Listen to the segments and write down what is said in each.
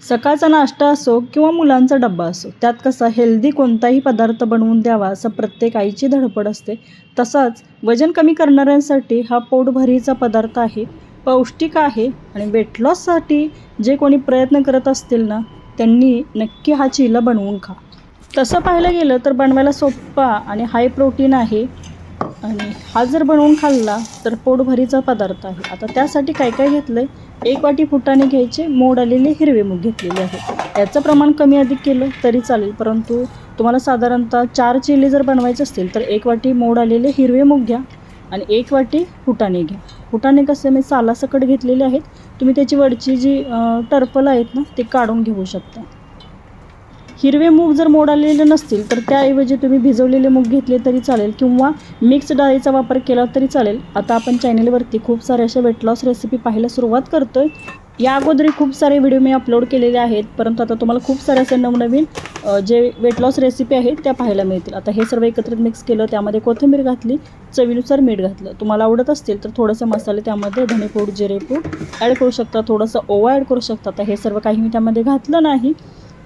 सकाळचा नाश्ता असो किंवा मुलांचा डब्बा असो, त्यात कसा हेल्दी कोणताही पदार्थ बनवून द्यावा असं प्रत्येक आईची धडपड असते. तसाच वजन कमी करणाऱ्यांसाठी हा पोटभरीचा पदार्थ आहे, पौष्टिक आहे आणि वेट लॉससाठी जे कोणी प्रयत्न करत असतील ना, त्यांनी नक्की हा चिला बनवून खा. तसं पाहायला गेलं तर बनवायला सोपा आणि हाय प्रोटीन आहे आणि हा जर बनवून खाल्ला तर पोटभरीचा पदार्थ आहे. आता त्यासाठी काय काय घेतलं आहे, 1 वाटी फुटाणे घ्यायचे, मोड आलेले हिरवे मूग घेतलेले आहे. याचं प्रमाण कमी अधिक केलं तरी चालेल, परंतु तुम्हाला साधारणतः 4 चिली जर बनवायचे असतील तर 1 वाटी मोड आलेले हिरवे मूग घ्या आणि 1 वाटी फुटाणे घ्या. फुटाणे कसे मी सालासकट घेतलेले आहेत, तुम्ही त्याची वरची जी टरफलं आहेत ना ते काढून घेऊ शकता. हिरवे मूग जर मोड आलेले नसतील तर त्याऐवजी तुम्ही भिजवलेले मूग घेतले तरी चालेल किंवा मिक्स डाळीचा वापर केला तरी चालेल. आता आपण चॅनलवरती खूप सारे अशा वेट लॉस रेसिपी पाहायला सुरुवात करतो आहे. या अगोदरी खूप सारे व्हिडिओ मी अपलोड केलेले आहेत, परंतु आता तुम्हाला खूप सारे असे नवनवीन जे वेट लॉस रेसिपी आहेत त्या पाहायला मिळतील. आता हे सर्व एकत्रित मिक्स केलं, त्यामध्ये कोथिंबीर घातली, चवीनुसार मीठ घातलं. तुम्हाला आवडत असतील तर थोडंसं मसाले त्यामध्ये धणेपूड, जिरेपूड ॲड करू शकता, थोडंसं ओवा ॲड करू शकता. आता हे सर्व काही मी त्यामध्ये घातलं नाही.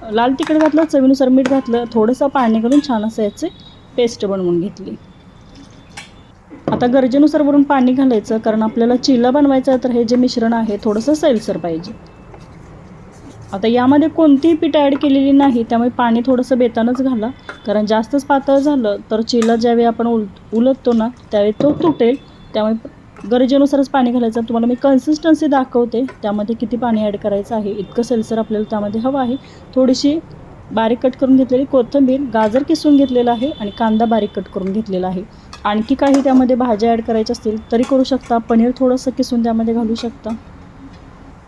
लाल तिखट घातलं, चवीनुसार मीठ घातलं, थोडंसं पाणी घालून छान असं याचे पेस्ट बनवून घेतली. आता गरजेनुसार वरून पाणी घालायचं, कारण आपल्याला चिला बनवायचं आहे तर हे जे मिश्रण आहे थोडंसं सैलसर पाहिजे. आता यामध्ये कोणतीही पीठ ॲड केलेली नाही, त्यामुळे पाणी थोडंसं बेतानच घाला, कारण जास्तच पातळ झालं तर चिला ज्यावेळी आपण उलटतो ना त्यावेळी तो तुटेल. त्यामुळे गरजेनुसारच पाणी घालायचं. तुम्हाला मी कन्सिस्टन्सी दाखवते त्यामध्ये किती पाणी ॲड करायचं आहे. इतकं सैलसर आपल्याला त्यामध्ये हवं आहे. थोडीशी बारीक कट करून घेतलेली कोथिंबीर, गाजर किसून घेतलेला आहे आणि कांदा बारीक कट करून घेतलेला आहे. आणखी काही त्यामध्ये भाज्या ॲड करायच्या असतील तरी करू शकता. पनीर थोडंसं किसून त्यामध्ये घालू शकता.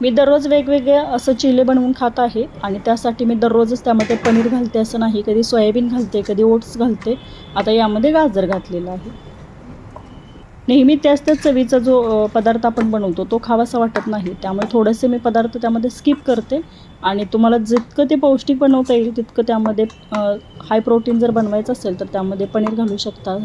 मी दररोज वेगवेगळे असं चिले बनवून खात आहे आणि त्यासाठी मी दररोजच त्यामध्ये पनीर घालते असं नाही, कधी सोयाबीन घालते, कधी ओट्स घालते. आता यामध्ये गाजर घातलेला आहे. नेहमी त्याच चवीचा जो पदार्थ आपण बनवतो तो खावासा वाटत नाही, त्यामुळे थोडेसे मी पदार्थ त्यामध्ये स्किप करते आणि तुम्हाला जितकं ते पौष्टिक बनवता येईल तितकं त्यामध्ये हाय प्रोटीन जर बनवायचं असेल तर त्यामध्ये पनीर घालू शकता,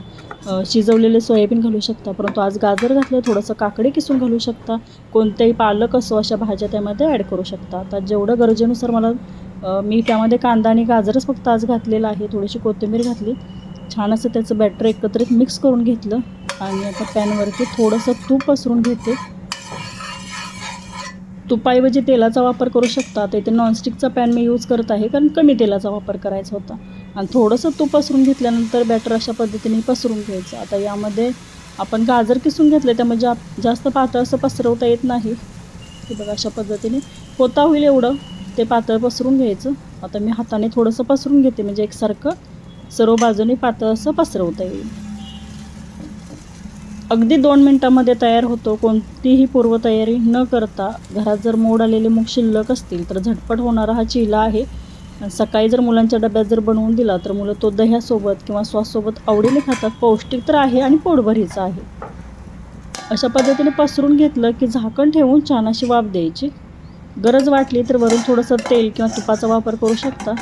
शिजवलेले सोयाबीन घालू शकता, परंतु आज गाजर घातलं, थोडंसं काकडी किसून घालू शकता, कोणतेही पालक असो अशा भाज्या त्यामध्ये ॲड करू शकता. आता जेवढं गरजेनुसार मला मी त्यामध्ये कांदा आणि गाजरच फक्त आज घातलेला आहे, थोडीशी कोथिंबीर घातली, छान असं त्याचं बॅटर एकत्रित मिक्स करून घेतलं आणि आता पॅनवरती थोडंसं तूप पसरून घेते. तुपाऐवजी तेलाचा वापर करू शकता. तर इथे नॉनस्टिकचा पॅन मी यूज करत आहे, कारण कमी तेलाचा वापर करायचा होता. आणि थोडंसं तूप पसरून घेतल्यानंतर बॅटर अशा पद्धतीने पसरून घ्यायचं. आता यामध्ये आपण गाजर किसून घेतले, त्यामुळे जास्त पातळ असं पसरवता येत नाही. हे बघा अशा पद्धतीने होता होईल एवढं ते पातळ पसरून घ्यायचं. आता मी हाताने थोडंसं पसरून घेते, म्हणजे एकसारखं सर्व बाजूने पातळ असं पसरवता येईल. अगदी 2 मिनटामध्ये तयार होतो. कोणतीही पूर्वतयारी न करता घरात जर मोड आलेले मूग शिल्लक असतील तर झटपट होणारा हा चिला आहे. सकाळी जर मुलांच्या डब्यात जर बनवून दिला तर मुलं तो दह्यासोबत किंवा सॉससोबत आवडीने खातात. पौष्टिक तर आहे आणि पोटभरीचा आहे. अशा पद्धतीने पसरून घेतलं की झाकण ठेवून छान अशी वाफ द्यायची. गरज वाटली तर वरून थोडंसं तेल किंवा तुपाचा वापर करू शकता.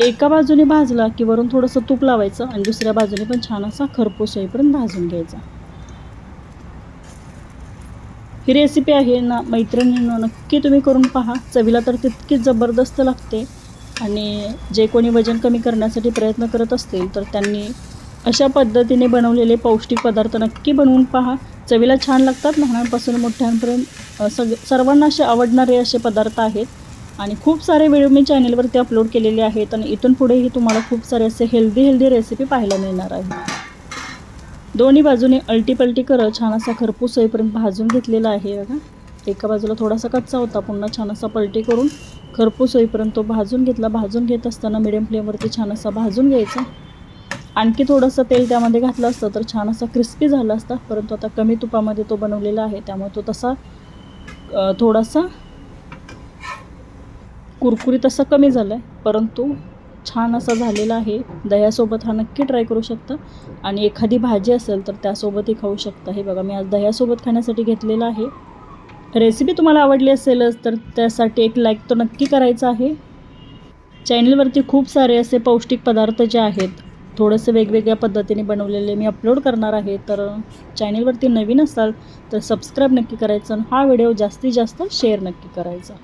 एका बाजूने भाजला की वरून थोडंसं तूप लावायचं आणि दुसऱ्या बाजूने पण छान असा खरपूस होईपर्यंत भाजून घ्यायचा. ही रेसिपी आहे ना मैत्रिणींनो, नक्की तुम्ही करून पहा. चवीला तर तितकीच जबरदस्त लागते आणि जे कोणी वजन कमी करण्यासाठी प्रयत्न करत असतील तर त्यांनी अशा पद्धतीने बनवलेले पौष्टिक पदार्थ नक्की बनवून पहा. चवीला छान लागतात. लहानांपासून मोठ्यांपर्यंत सर्वांना असे आवडणारे असे पदार्थ आहेत आणि खूप सारे व्हिडिओ मी चॅनलवरती अपलोड केलेले आहेत आणि इथून पुढेही तुम्हाला खूप सारे असे हेल्दी रेसिपी पाहायला मिळणार आहे. दोन्ही बाजूने अलटीपलटी करत छान असा खरपूस होईपर्यंत भाजून घेतलेला आहे. बघा एका बाजूला थोडासा कच्चा होता, पुन्हा छान असा पलटी करून खरपूस होईपर्यंत तो भाजून घेतला. भाजून घेत असताना मिडियम फ्लेमवरती छान असा भाजून घ्यायचा. आणखी थोडंसं तेल त्यामध्ये घातलं असतं तर छान असा क्रिस्पी झाला असता, परंतु आता कमी तुपामध्ये तो बनवलेला आहे त्यामुळे तो तसा थोडासा कुरकुरीत असा कमी झाला आहे, परंतु छान असा झालेला आहे. दह्यासोबत हा नक्की ट्राय करू शकता आणि एखादी भाजी असेल तर त्यासोबतही खाऊ शकता. हे बघा मी आज दह्यासोबत खाण्यासाठी घेतलेला आहे. रेसिपी तुम्हाला आवडली असेलच तर त्यासाठी एक लाईक तो नक्की करायचा आहे. चॅनलवरती खूप सारे असे पौष्टिक पदार्थ जे आहेत थोडंसं वेगवेगळ्या पद्धतीने बनवलेले मी अपलोड करणार आहे. तर चॅनलवरती नवीन असाल तर सबस्क्राईब नक्की करायचं आणि हा व्हिडिओ जास्तीत जास्त शेअर नक्की करायचा.